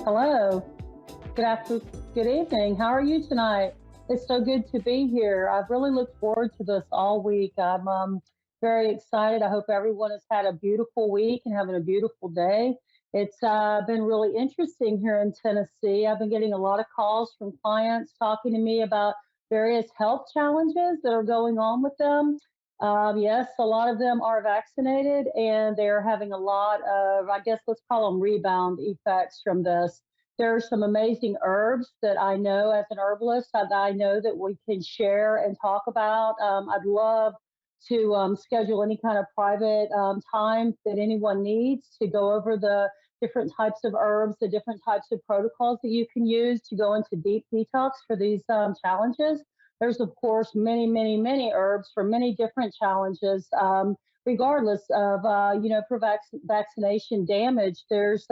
Hello. Good after. Good evening. How are you tonight? It's so good to be here. I've really looked forward to this all week. I'm very excited. I hope everyone has had a beautiful week and having a beautiful day. It's been really interesting here in Tennessee. I've been getting a lot of calls from clients talking to me about various health challenges that are going on with them. Yes, a lot of them are vaccinated and they're having a lot of, I guess, let's call them rebound effects from this. There are some amazing herbs that I know as an herbalist that I know that we can share and talk about. I'd love to schedule any kind of private time that anyone needs to go over the different types of herbs, the different types of protocols that you can use to go into deep detox for these challenges. There's, of course, many, many, many herbs for many different challenges. Regardless of, for vaccination damage, there's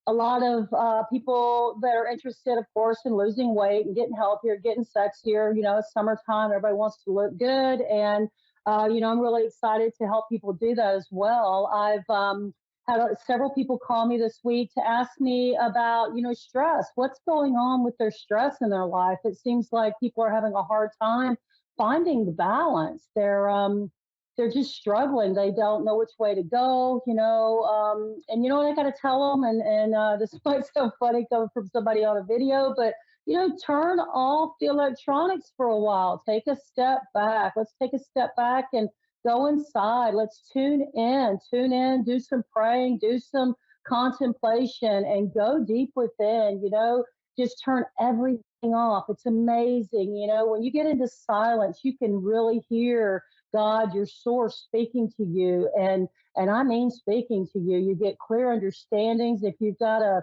a lot of people that are interested, of course, in losing weight and getting healthier, getting sexier. It's summertime. Everybody wants to look good. And, I'm really excited to help people do that as well. I've had several people call me this week to ask me about, stress. What's going on with their stress in their life? It seems like people are having a hard time finding the balance. They're just struggling. They don't know which way to go, and you know what I got to tell them? And this might sound funny coming from somebody on a video, but turn off the electronics for a while. Take a step back. Let's take a step back and go inside. Let's tune in, do some praying, do some contemplation, and go deep within. Just turn everything off. It's amazing. When you get into silence, you can really hear God, your source, speaking to you, and I mean speaking to you. You get clear understandings. If you've got a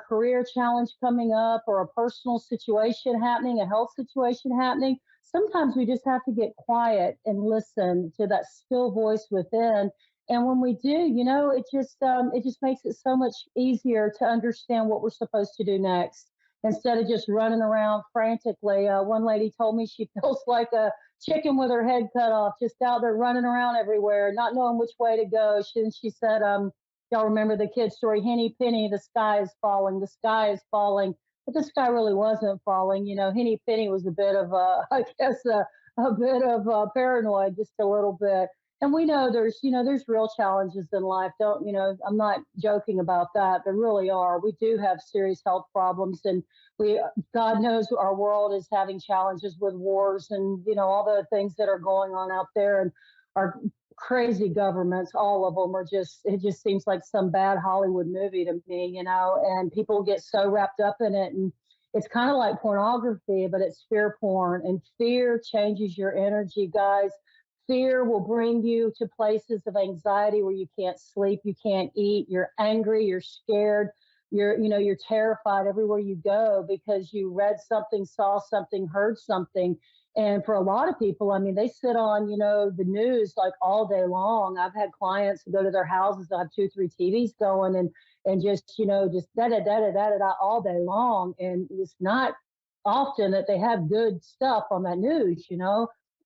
career challenge coming up or a personal situation happening, a health situation happening, sometimes we just have to get quiet and listen to that still voice within. And when we do, it just makes it so much easier to understand what we're supposed to do next instead of just running around frantically. One lady told me she feels like a chicken with her head cut off, just out there running around everywhere, not knowing which way to go. She said, y'all remember the kid story, Henny Penny, the sky is falling, the sky is falling. But the sky really wasn't falling. Henny Penny was a bit of I guess, a bit of paranoid, just a little bit. And we know there's real challenges in life. I'm not joking about that. There really are. We do have serious health problems, and God knows our world is having challenges with wars and, all the things that are going on out there, and our crazy governments, all of them it just seems like some bad Hollywood movie to me, and people get so wrapped up in it. And it's kind of like pornography, but it's fear porn, and fear changes your energy, guys. Fear will bring you to places of anxiety where you can't sleep, you can't eat, you're angry, you're scared, you're terrified everywhere you go because you read something, saw something, heard something. And for a lot of people, I mean, they sit on, the news like all day long. I've had clients who go to their houses that have 2, 3 TVs going and just da da da da da da all day long. And it's not often that they have good stuff on that news,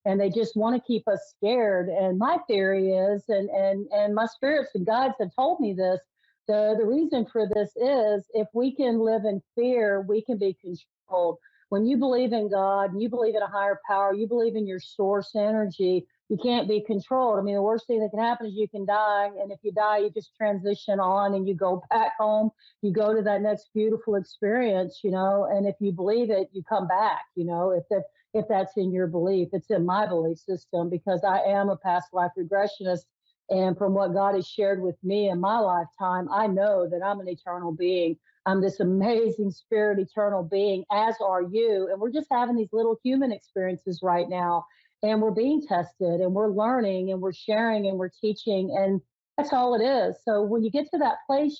and they just want to keep us scared. And my theory is, and my spirits and guides have told me this, the reason for this is if we can live in fear, we can be controlled. When you believe in God and you believe in a higher power, you believe in your source energy, you can't be controlled. I mean, the worst thing that can happen is you can die. And if you die, you just transition on and you go back home. You go to that next beautiful experience, and if you believe it, you come back, if that's in your belief. It's in my belief system because I am a past life regressionist. And from what God has shared with me in my lifetime, I know that I'm an eternal being. I'm this amazing spirit, eternal being, as are you. And we're just having these little human experiences right now. And we're being tested and we're learning and we're sharing and we're teaching. And that's all it is. So when you get to that place,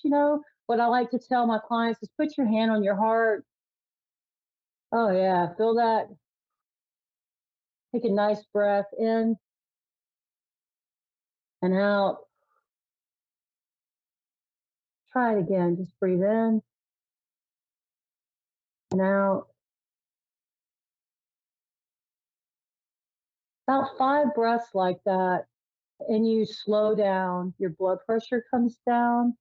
what I like to tell my clients is put your hand on your heart. Oh, yeah. Feel that. Take a nice breath in and out. Try it again. Just breathe in and out. About 5 breaths like that, and you slow down. Your blood pressure comes down.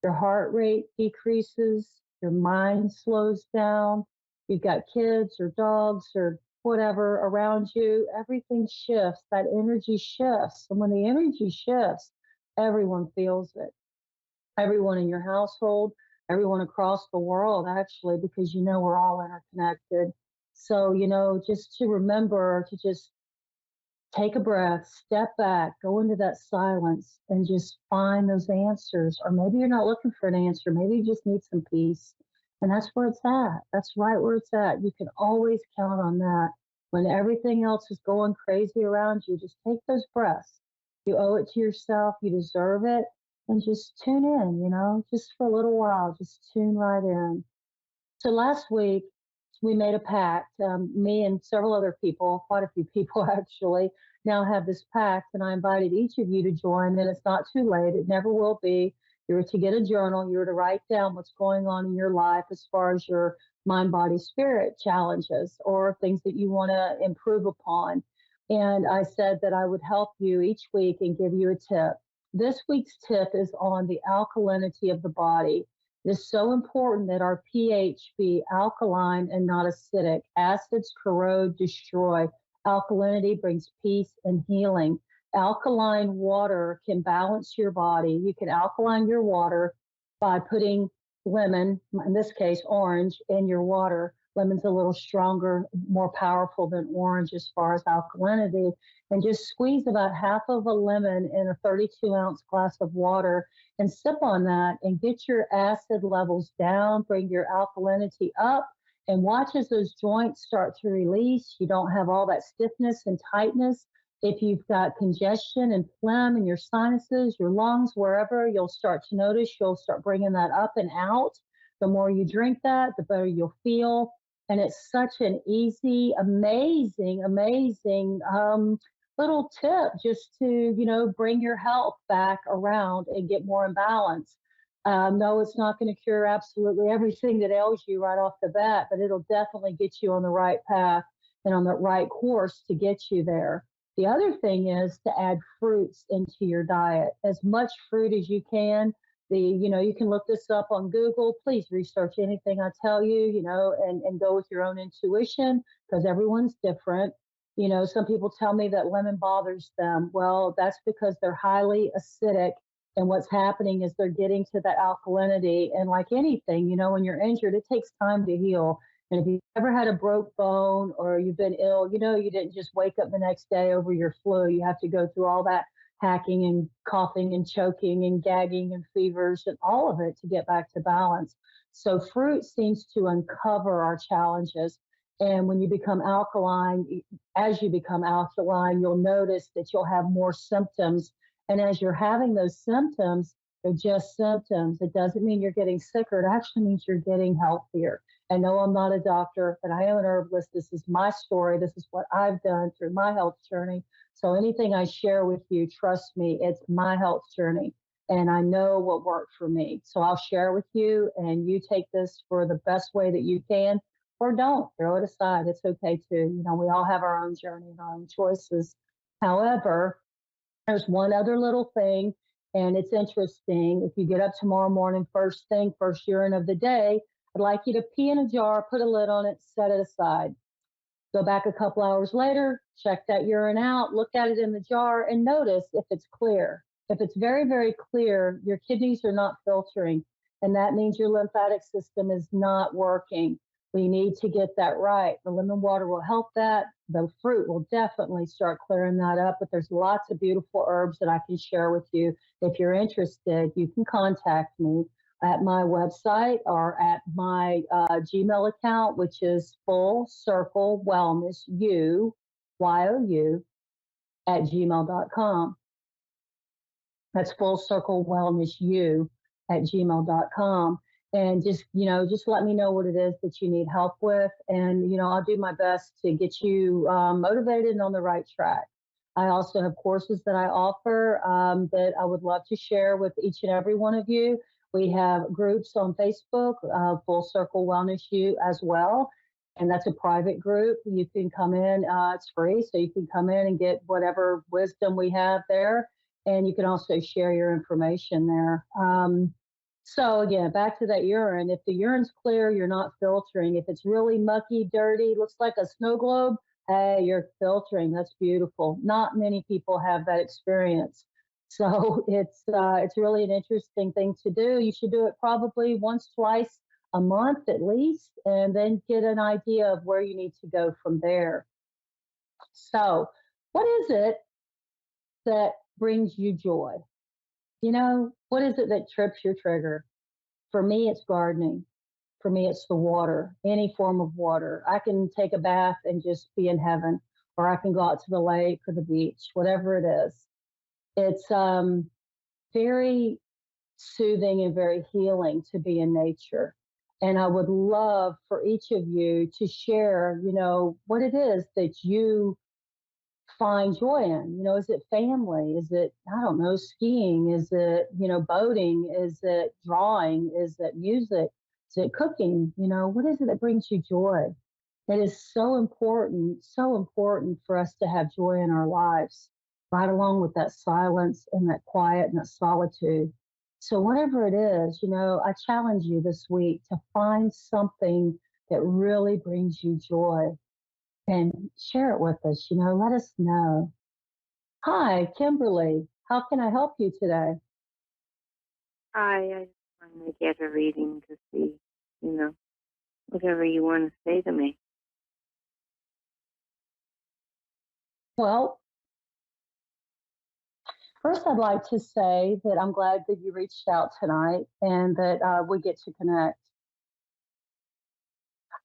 Your heart rate decreases, your mind slows down. You've got kids or dogs or whatever around you, everything shifts. That energy shifts. And when the energy shifts, everyone feels it. Everyone in your household, everyone across the world, actually, because we're all interconnected. So, just to remember to just take a breath, step back, go into that silence, and just find those answers. Or maybe you're not looking for an answer. Maybe you just need some peace. And that's where it's at. That's right where it's at. You can always count on that. When everything else is going crazy around you, just take those breaths. You owe it to yourself. You deserve it. And just tune in, just for a little while. Just tune right in. So last week, we made a pact. Me and several other people, quite a few people actually, now have this pact, and I invited each of you to join. And it's not too late; it never will be. You're to get a journal. You're to write down what's going on in your life as far as your mind, body, spirit challenges or things that you want to improve upon. And I said that I would help you each week and give you a tip. This week's tip is on the alkalinity of the body. It is so important that our pH be alkaline and not acidic. Acids corrode, destroy. Alkalinity brings peace and healing. Alkaline water can balance your body. You can alkaline your water by putting lemon, in this case, orange, in your water. Lemon's a little stronger, more powerful than orange as far as alkalinity. And just squeeze about half of a lemon in a 32-ounce glass of water and sip on that and get your acid levels down, bring your alkalinity up, and watch as those joints start to release. You don't have all that stiffness and tightness. If you've got congestion and phlegm in your sinuses, your lungs, wherever, you'll start to notice you'll start bringing that up and out. The more you drink that, the better you'll feel. And it's such an easy, amazing, amazing little tip just to, bring your health back around and get more in balance. No, it's not going to cure absolutely everything that ails you right off the bat, but it'll definitely get you on the right path and on the right course to get you there. The other thing is to add fruits into your diet, as much fruit as you can. You can look this up on Google. Please research anything I tell you, and go with your own intuition because everyone's different. Some people tell me that lemon bothers them. Well, that's because they're highly acidic. And what's happening is they're getting to that alkalinity. And like anything, when you're injured, it takes time to heal. And if you've ever had a broke bone or you've been ill, you didn't just wake up the next day over your flu. You have to go through all that hacking and coughing and choking and gagging and fevers and all of it to get back to balance. So fruit seems to uncover our challenges. And when you become alkaline, as you become alkaline, you'll notice that you'll have more symptoms. And as you're having those symptoms, they're just symptoms. It doesn't mean you're getting sicker. It actually means you're getting healthier. I know I'm not a doctor, but I am an herbalist. This is my story. This is what I've done through my health journey. So anything I share with you, trust me, it's my health journey. And I know what worked for me. So I'll share with you, and you take this for the best way that you can, or don't throw it aside. It's okay too. We all have our own journey and our own choices. However, there's one other little thing, and it's interesting. If you get up tomorrow morning, first thing, first urine of the day, I'd like you to pee in a jar, put a lid on it, set it aside. Go back a couple hours later, check that urine out, look at it in the jar, and notice if it's clear. If it's very, very clear, your kidneys are not filtering, and that means your lymphatic system is not working. We need to get that right. The lemon water will help that. The fruit will definitely start clearing that up, but there's lots of beautiful herbs that I can share with you. If you're interested, you can contact me at my website or at my Gmail account, which is Full Circle Wellness U, YOU, at gmail.com. That's Full Circle Wellness U at gmail.com. And just let me know what it is that you need help with. And, I'll do my best to get you motivated and on the right track. I also have courses that I offer that I would love to share with each and every one of you. We have groups on Facebook, Full Circle Wellness U as well. And that's a private group. You can come in, it's free. So you can come in and get whatever wisdom we have there. And you can also share your information there. So again, back to that urine. If the urine's clear, you're not filtering. If it's really mucky, dirty, looks like a snow globe, hey, you're filtering. That's beautiful. Not many people have that experience. So it's really an interesting thing to do. You should do it probably once, twice a month at least, and then get an idea of where you need to go from there. So, what is it that brings you joy? What is it that trips your trigger? For me, it's gardening. For me, it's the water, any form of water. I can take a bath and just be in heaven, or I can go out to the lake or the beach, whatever it is. It's very soothing and very healing to be in nature. And I would love for each of you to share, what it is that you find joy in? Is it family? Is it, I don't know, skiing? Is it, boating? Is it drawing? Is it music? Is it cooking? What is it that brings you joy? It is so important for us to have joy in our lives, right along with that silence and that quiet and that solitude. So, whatever it is, I challenge you this week to find something that really brings you joy and share it with us. Let us know. Hi, Kimberly. How can I help you today? Hi, I just wanted to get a reading to see, whatever you want to say to me. Well, first, I'd like to say that I'm glad that you reached out tonight and that we get to connect.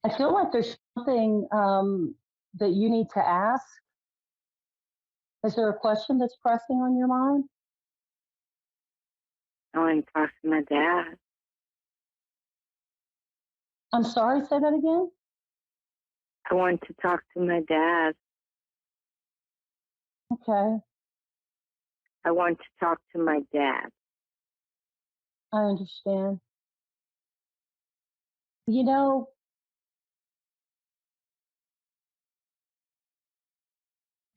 I feel like there's something that you need to ask. Is there a question that's pressing on your mind? I want to talk to my dad. I'm sorry, say that again. I want to talk to my dad. Okay, I want to talk to my dad. I understand. You know,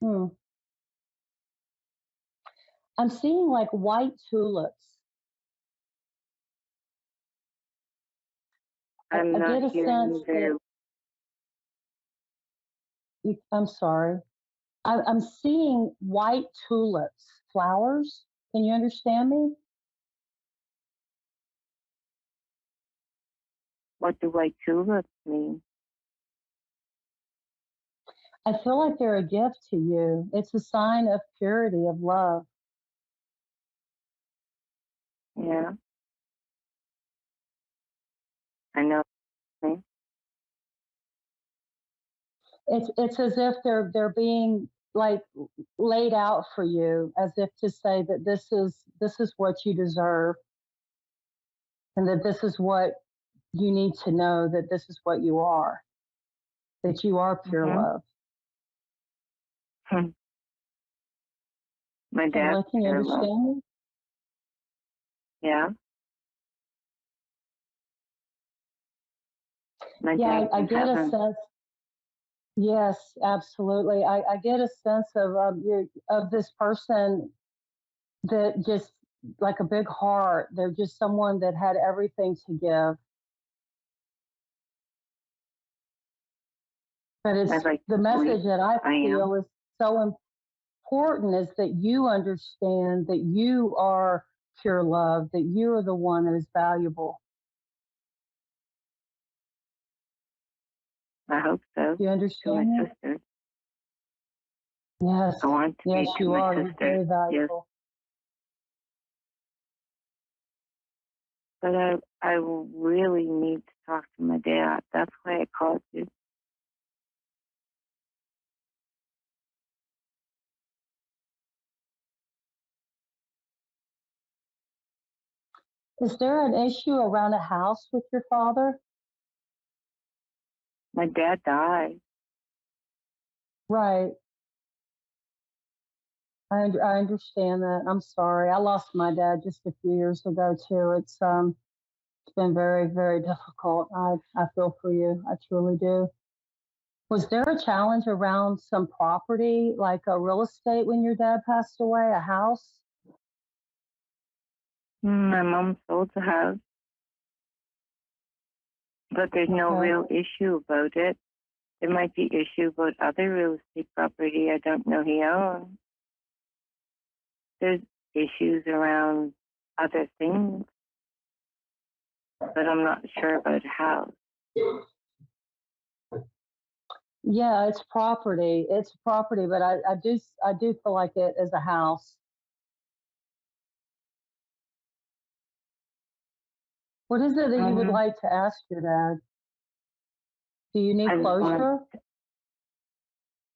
hmm, I'm seeing like white tulips. I'm I not get a hearing sense you that very. I'm sorry. I'm seeing white tulips, flowers. Can you understand me? What do white tulips mean? I feel like they're a gift to you. It's a sign of purity, of love. Yeah, I know. It's as if they're being like laid out for you, as if to say that this is what you deserve, and that this is what you need to know, that this is what you are, that you are pure Mm-hmm. love. My dad's Kimberly, can you pure love. understand me? Yeah, my Yeah, dad's I in get a heaven. sense. Yes, absolutely. I get a sense of this person that just like a big heart. They're just someone that had everything to give. But I'd it's like the to believe message that I I am. feel is so important is that you understand that you are pure love, that you are the one that is valuable. I hope so. Do you To my understand me? sisters. Yes, I want to yes, be to you my are. You're sisters. very Yes. valuable. But I really need to talk to my dad. That's why I called you. Is there an issue around a house with your father? My dad died. Right. I understand that. I'm sorry. I lost my dad just a few years ago too. It's been very, very difficult. I feel for you. I truly do. Was there a challenge around some property, like a real estate when your dad passed away, a house? My mom sold the house. but there's no Okay. real issue about it. There might be issue about other real estate property I don't know he owns. There's issues around other things, but I'm not sure about a house. Yeah, it's property. It's property, but I do feel like it is a house. What is it that you would hmm like to ask your dad? Do you need I want closure?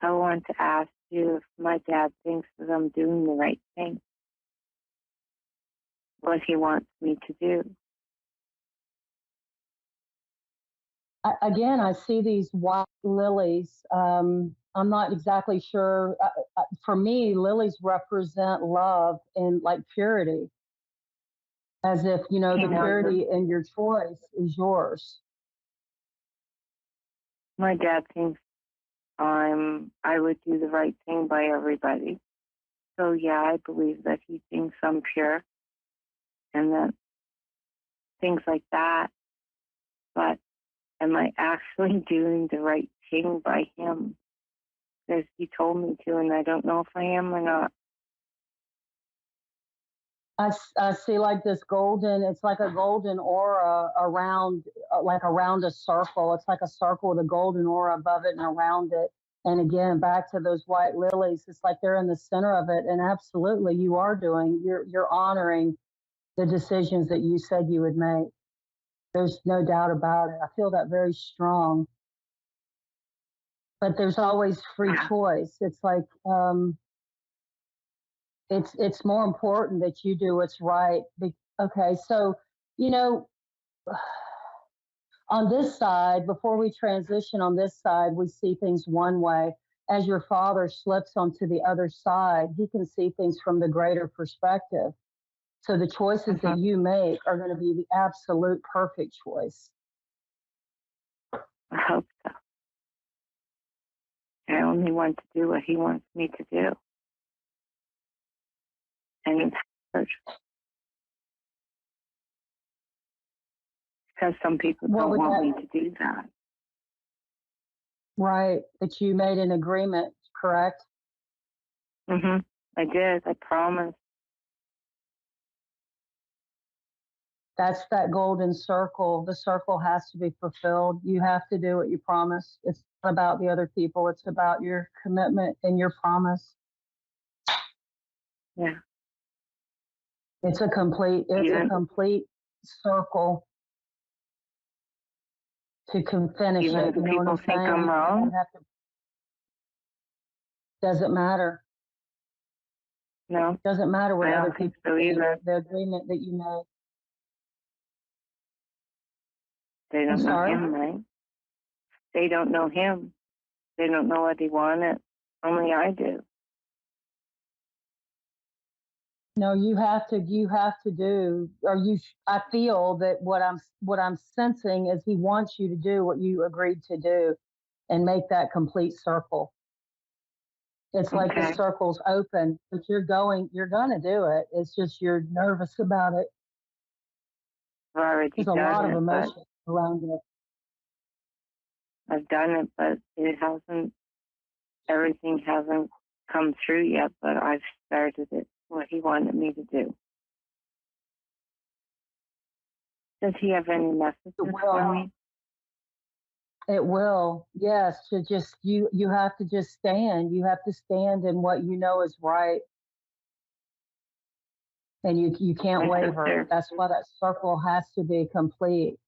I want to ask you if my dad thinks that I'm doing the right thing, what he wants me to do. Again, I see these white lilies. I'm not exactly sure. For me, lilies represent love and like purity, as if, He the wants purity in your choice is yours. my dad thinks I would do the right thing by everybody. So yeah, I believe that he thinks I'm pure and that things like that. But am I actually doing the right thing by him? Because he told me to, and I don't know if I am or not. I see like this golden, it's like a golden aura around, like around a circle. It's like a circle with a golden aura above it and around it. And again, back to those white lilies, it's like they're in the center of it. And absolutely, you're honoring the decisions that you said you would make. There's no doubt about it. I feel that very strong. But there's always free choice. It's like it's more important that you do what's right. Okay, so you know, on this side, before we transition on this side, we see things one way. As your father slips onto the other side, he can see things from the greater perspective. So the choices that Mhm. you make are going to be the absolute perfect choice. I hope so. I only want to do what he wants me to do. And it's hard because some people What don't would want that, me to do that. right? That you made an agreement, correct? I did. I promised. That's that golden circle. The circle has to be fulfilled. You have to do what you promise. It's not about the other people. It's about your commitment and your promise. Yeah. Even It's a complete circle to finish even it. if You know what I'm people think I'm saying? You wrong. have to, doesn't matter. No, Doesn't matter what I other don't think people so think. either. The agreement that you made. They I'm don't know sorry. him, right? They don't know him. They don't know what he wanted. Only I do. No, you have to do, or I feel that what I'm sensing is he wants you to do what you agreed to do and make that complete circle. It's like the Okay. circle's open, but you're going to do it. It's just you're nervous about it. I've already There's a done lot of it, but emotion around it. I've done it, but it hasn't. Everything hasn't come through yet. But I've started it. What he wanted me to do. Does he have any It messages for will. me? It will. Yes, to just you have to just stand. You have to stand in what you know is right, and you can't My waver. sister That's why that circle has to be complete.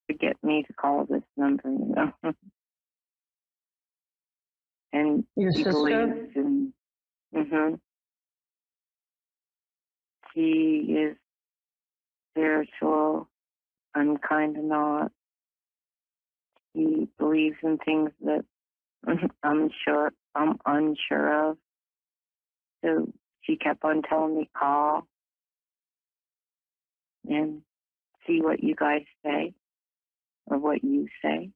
would get me to call this number, and Your she sister? believes in. hmm She is spiritual. I'm kind of not. She believes in things that I'm unsure of. So she kept on telling me call and see what you guys say or what you say.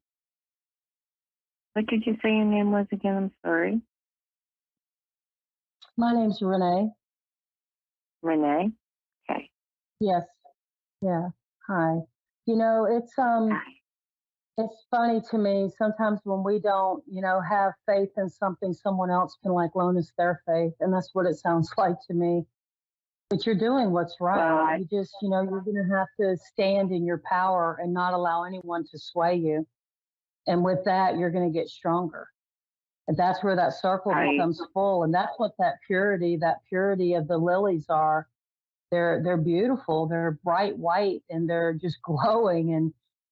What did you say your name was again? I'm sorry. My name's Renee. Renee? Okay. Yes. Yeah. Hi. it's funny to me sometimes when we don't, have faith in something, someone else can like loan us their faith, and that's what it sounds like to me. But you're doing what's Well, right. You just, you're going to have to stand in your power and not allow anyone to sway you. And with that, you're going to get stronger. And that's where that circle I, becomes full. And that's what that purity of the lilies are. They're beautiful. They're bright white and they're just glowing,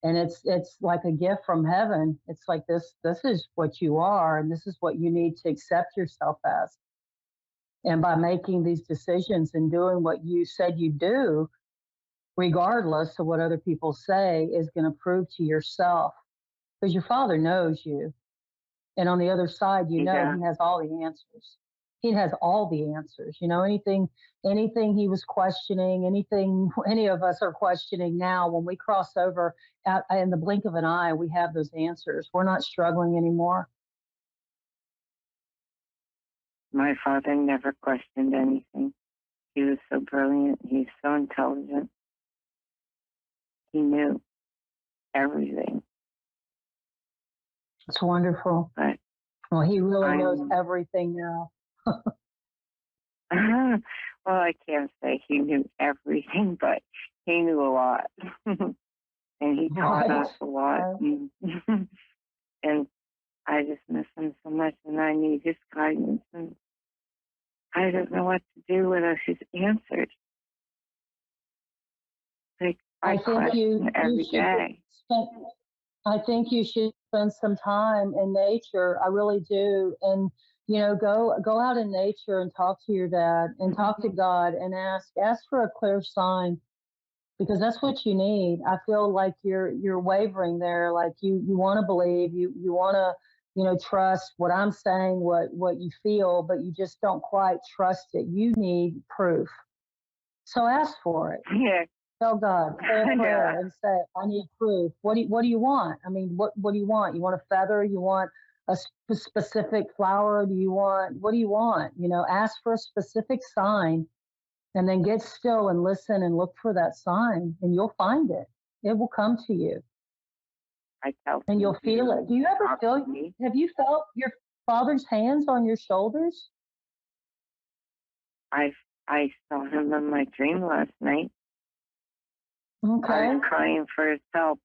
and it's like a gift from heaven. It's like this is what you are, and this is what you need to accept yourself as. And by making these decisions and doing what you said you do, regardless of what other people say, is going to prove to yourself, because your father knows you. And on the other side, yeah, he has all the answers. He has all the answers. Anything he was questioning, anything any of us are questioning now, when we cross over in the blink of an eye, we have those answers. We're not struggling anymore. my father never questioned anything. He was so brilliant. He's so intelligent. He knew everything. It's wonderful. But Well, he really knows I'm, everything now. well, I can't say he knew everything, but he knew a lot. And he taught Right. us a lot. Right. And I just miss him so much, and I need his guidance. And I don't know what to do without his answers. Like, I I think question you every should day. spend I think you should spend some time in nature. I really do. And go out in nature and talk to your dad and talk to God and ask for a clear sign, because that's what you need. I feel like you're wavering there, like you want to believe, you want to, trust what I'm saying, what you feel, but you just don't quite trust it. You need proof. So ask for it. Yeah, Tell God, say a yeah. prayer and say, I need proof. What do you want? I mean, what do you want? You want a feather? You want a specific flower? What do you want? Ask for a specific sign, and then get still and listen and look for that sign, and you'll find it. It will come to you I tell and him you'll feel it. Do you ever talk feel, to me. have you felt your father's hands on your shoulders? I I saw him in my dream last night. I was Okay. crying for his help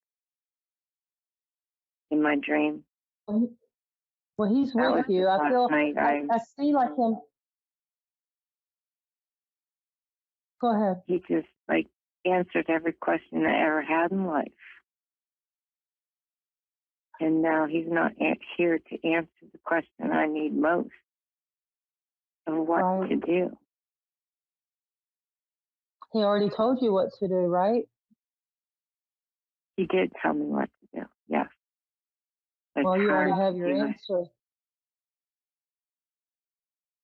in my dream. Well, he's That with was you. just I last feel, night. I see like him. Go ahead. He just like answered every question I ever had in life. And now he's not here to answer the question I need most of what Right. to do. He already told you what to do, right? He did tell me what to do. Yes. It's Well, you already hard to have your do it. answer.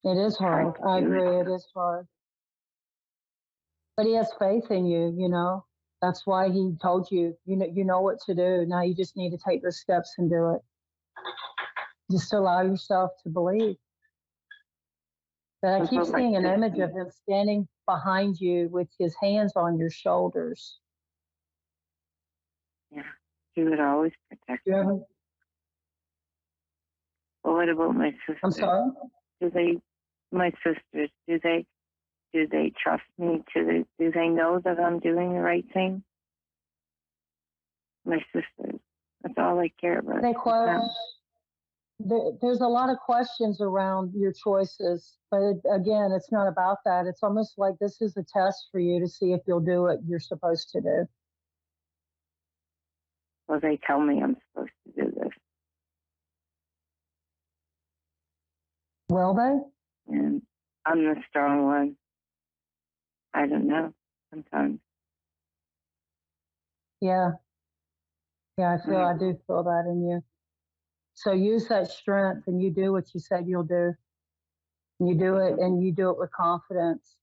It is It's hard hard. to I do it. agree. It is hard. But he has faith in you. That's why he told you, you know what to do. Now you just need to take the steps and do it. Just allow yourself to believe. But I And keep for my seeing an image sister, of him standing behind you with his hands on your shoulders. yeah, he would always protect You me. ever, But what about my I'm sisters? sorry? Do they, my sisters, do they trust me? Do they know that I'm doing the right thing? My sisters. That's all I care about. They Is question, them. there's a lot of questions around your choices, but again, it's not about that. It's almost like this is a test for you to see if you'll do what you're supposed to do. Well, they tell me I'm supposed to do this. Will they? And I'm the strong one. I don't know. Sometimes. Yeah. Yeah, I Mm. do feel that in you. So use that strength and you do what you said you'll do. You do it and you do it with confidence.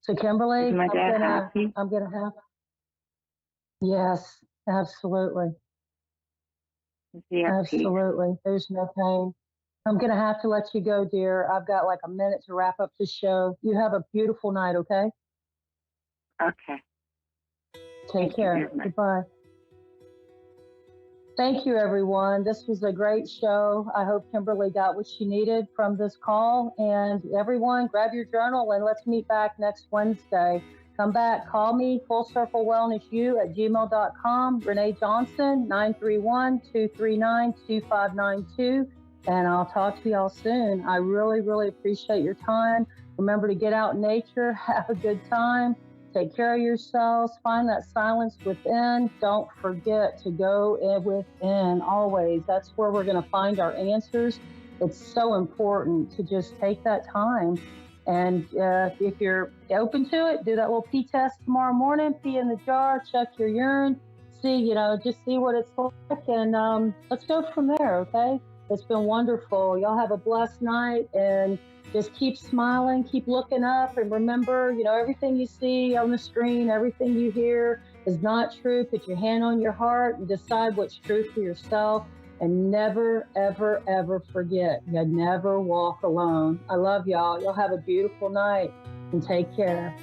So Is Kimberly, my I'm dad gonna happy? I'm gonna have yes, absolutely. Is he at peace? Absolutely. There's no pain. I'm gonna have to let you go, dear. I've got like a minute to wrap up the show. You have a beautiful night, okay? Okay. Take care. Goodbye. Thank you, everyone. This was a great show. I hope Kimberly got what she needed from this call. And everyone, grab your journal and let's meet back next Wednesday. Come back, call me, fullcirclewellnessu@gmail.com, Renee Johnson, 931-239-2592. And I'll talk to y'all soon. I really, really appreciate your time. Remember to get out in nature, have a good time. Take care of yourselves. Find that silence within. Don't forget to go within always. That's where we're going to find our answers. It's so important to just take that time. And if you're open to it, do that little pee test tomorrow morning. Pee in the jar, check your urine, see, just see what it's like. And let's go from there, okay? It's been wonderful. Y'all have a blessed night and just keep smiling, keep looking up, and remember, everything you see on the screen, everything you hear is not true. Put your hand on your heart and decide what's true for yourself. And never, ever, ever forget, you never walk alone. I love y'all. Y'all have a beautiful night and take care.